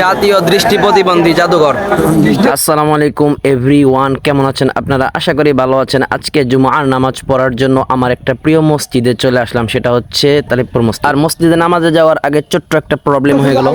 জাতীয় দৃষ্টি প্রতিবন্ধী জাদুঘর। আসসালামু আলাইকুম এভরিওয়ান, কেমন আছেন আপনারা? আশা করি ভালো আছেন। আজকে জুমার নামাজ পড়ার জন্য আমার একটা প্রিয় মসজিদে চলে আসলাম, সেটা হচ্ছে তালিবপুর মসজিদ। আর মসজিদে নামাজে যাওয়ার আগে ছোট্ট একটা প্রবলেম হয়ে গেল।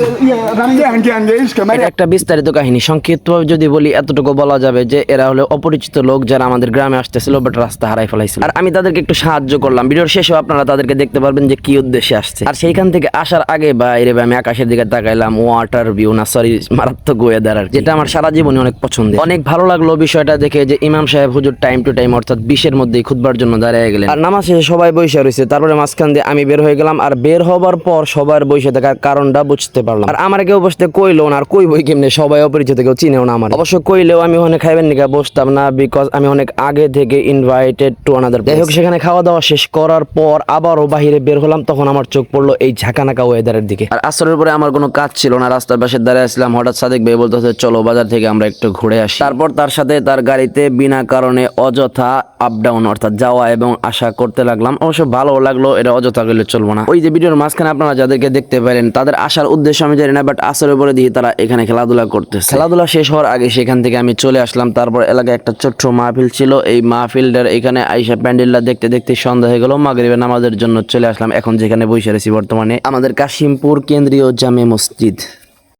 এটা একটা বিস্তারিত কাহিনী, সংক্ষিপ্তভাবে যদি বলি এতটুকু বলা যাবে যে এরা হলো অপরিচিত লোক যারা আমাদের গ্রামে আসতেছিল, বাট রাস্তা হারাই ফেলাইছিল। আর আমি তাদেরকে একটু সাহায্য করলাম। ভিডিওর শেষেও আপনারা তাদেরকে দেখতে পারবেন যে কি উদ্দেশ্যে আসছে। আর সেইখান থেকে আসার আগে বাইরে আমি আকাশের দিকে তাকাইলাম, ওয়াটার ভিউ না সরি মারাত্মক ওয়েদার, আর যেটা আমার সারা জীবনে অনেক পছন্দের। অনেক ভালো লাগলো বিষয়টা দেখে যে ইমাম সাহেব হুজুর টাইম টু টাইম অর্থাৎ 20-এর মধ্যেই খুতবার জন্য দাঁড়িয়ে গেলেন। আর নামাজ শেষে সবাই বসে রয়েছে, তারপরে মাঝখান দিয়ে আমি বের হয়ে গেলাম। আর বের হবার পর সবার বসে থাকার কারণটা বুঝতে পারলাম। আর আমার কেউ বসতে কইলো না, আর কই বই কেমনে, সবাই অপরিচিত, কেউ চিনেও না আমার। অবশ্য কইলেও আমি ওখানে খাইবেন নিকা বসতাম না, বিকজ আমি অনেক আগে থেকে ইনভাইটেড টু আনাদার। যাই হোক, সেখানে খাওয়া দাওয়া শেষ করার পর আবারও বাহিরে বের হলাম। তখন আমার চোখ পড়লো এই ঝাঁকানাকা ওয়েদারের দিকে। আর আসরের পরে আমার কোনো কাজ ছিল না, রাস্তার পাশে দাঁড়িয়ে আসলাম। হঠাৎ সাদেক ভাই বলতেছে চলো বাজার থেকে আমরা একটু ঘুরে আসি। তারপর তার সাথে তার গাড়িতে বিনা কারণে অযথা আপ ডাউন অর্থাৎ যাওয়া এবং আসা করতে লাগলাম। অবশ্য ভালো লাগলো, এটা অযথা গেলে চলবো না। ওই যে ভিডিওর মাঝখানে আপনারা যাদেরকে দেখতে পারেন তাদের আসার উদ্দেশ্য আমি জানি না, বাট আসরের পরে দিয়ে তারা এখানে খেলাধুলা করতেছে। খেলাধুলা শেষ হওয়ার আগে সেখান থেকে আমি চলে আসলাম। তারপর এলাকায় একটা ছোট্ট মাহফিল ছিল, এই মাহফিলটার এখানে আইসা প্যান্ডেলটা দেখতে দেখতে সন্ধ্যা হয়ে গেল। মাগরিবের নামাজের জন্য চলে আসলাম। এখন যেখানে বসে রয়েছি বর্তমানে আমাদের কাশিমপুর কেন্দ্রীয় জামে মসজিদ।